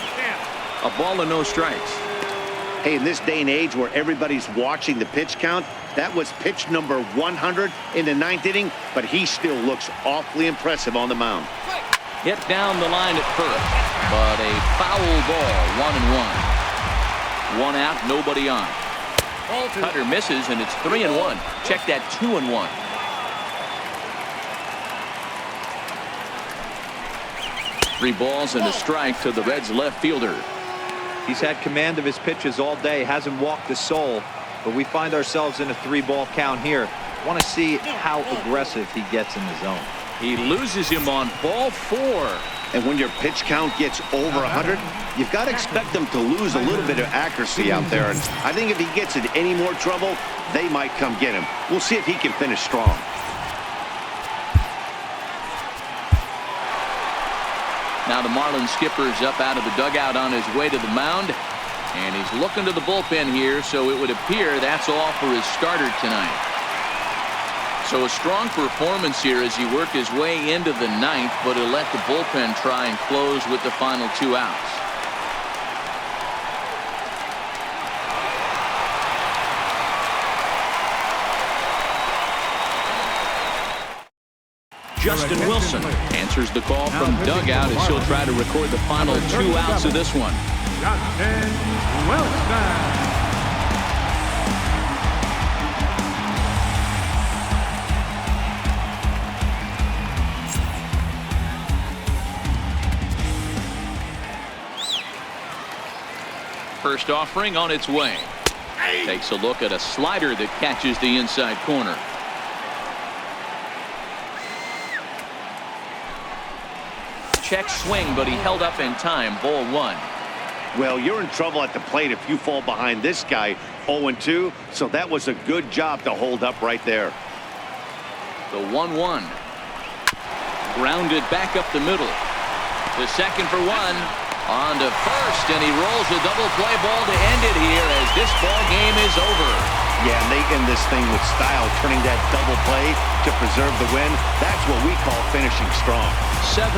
A ball and no strikes. Hey, in this day and age where everybody's watching the pitch count, that was pitch number 100 in the 9th inning, but he still looks awfully impressive on the mound. Hit down the line at first, but a foul ball. 1-1. 1 out, nobody on. Cutter misses, and it's 3-1. Check that 2-1. Three balls and a strike to the Reds left fielder. He's had command of his pitches all day, hasn't walked a soul, but we find ourselves in a 3-ball count here. Want to see how aggressive he gets in the zone. He loses him on ball 4. And when your pitch count gets over 100, you've got to expect them to lose a little bit of accuracy out there. And I think if he gets in any more trouble, they might come get him. We'll see if he can finish strong. Now the Marlins skipper's up out of the dugout on his way to the mound. And he's looking to the bullpen here, so it would appear that's all for his starter tonight. So a strong performance here as he worked his way into the 9th, but he'll let the bullpen try and close with the final 2 outs. Justin Wilson answers the call from dugout as he'll try to record the final 2 outs of this one. Justin Wilson. First offering on its way. Takes a look at a slider that catches the inside corner. Check swing, but he held up in time. Ball 1. Well, you're in trouble at the plate if you fall behind this guy 0-2, so that was a good job to hold up right there. The 1-1. Grounded back up the middle. The second for 1. On to first, and he rolls a double play ball to end it here as this ball game is over. Yeah, and they end this thing with style, turning that double play to preserve the win. That's what we call finishing strong. 7-1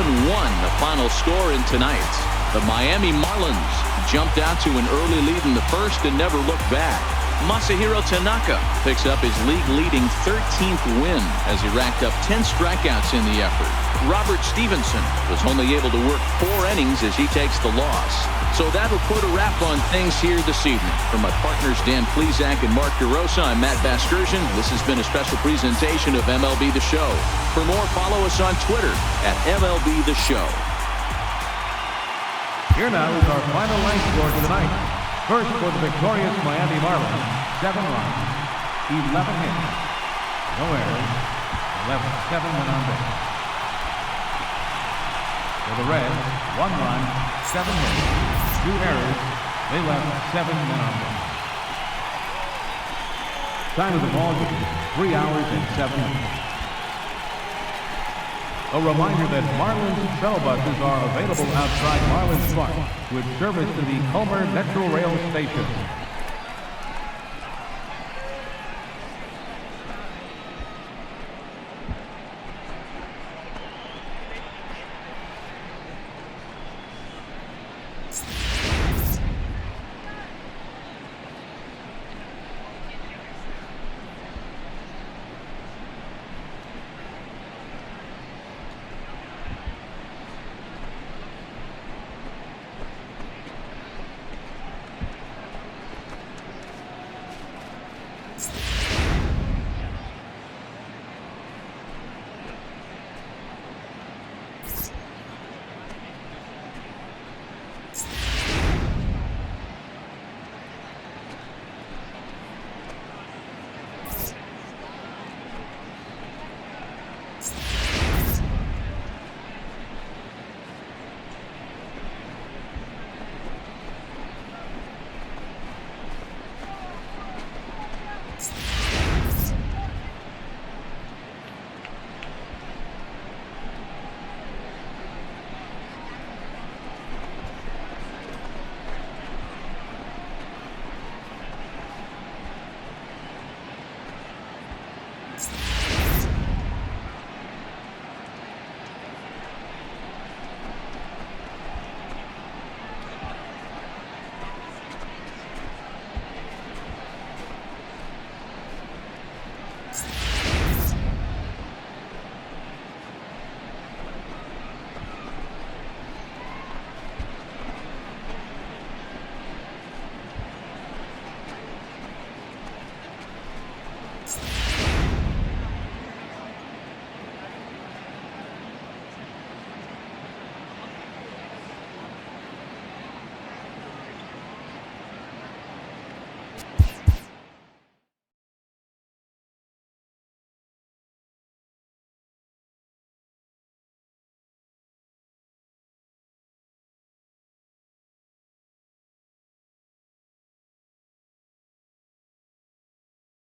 the final score in tonight's. The Miami Marlins jumped out to an early lead in the first and never looked back. Masahiro Tanaka picks up his league-leading 13th win as he racked up 10 strikeouts in the effort. Robert Stevenson was only able to work 4 innings as he takes the loss. So that'll put a wrap on things here this evening. For my partners Dan Plesac and Mark DeRosa, I'm Matt Vasgersian. This has been a special presentation of MLB The Show. For more, follow us on Twitter at MLB The Show. Here now is our final line score tonight. First for the victorious Miami Marlins, 7 runs, 11 hits, no errors, 7 men on base. For the Reds, 1 run, 7 hits, 2 errors, they left 7 men on base. Time of the ball game, 3 hours and 7 minutes. A reminder that Marlins shuttle buses are available outside Marlins Park with service to the Comer Metro Rail Station.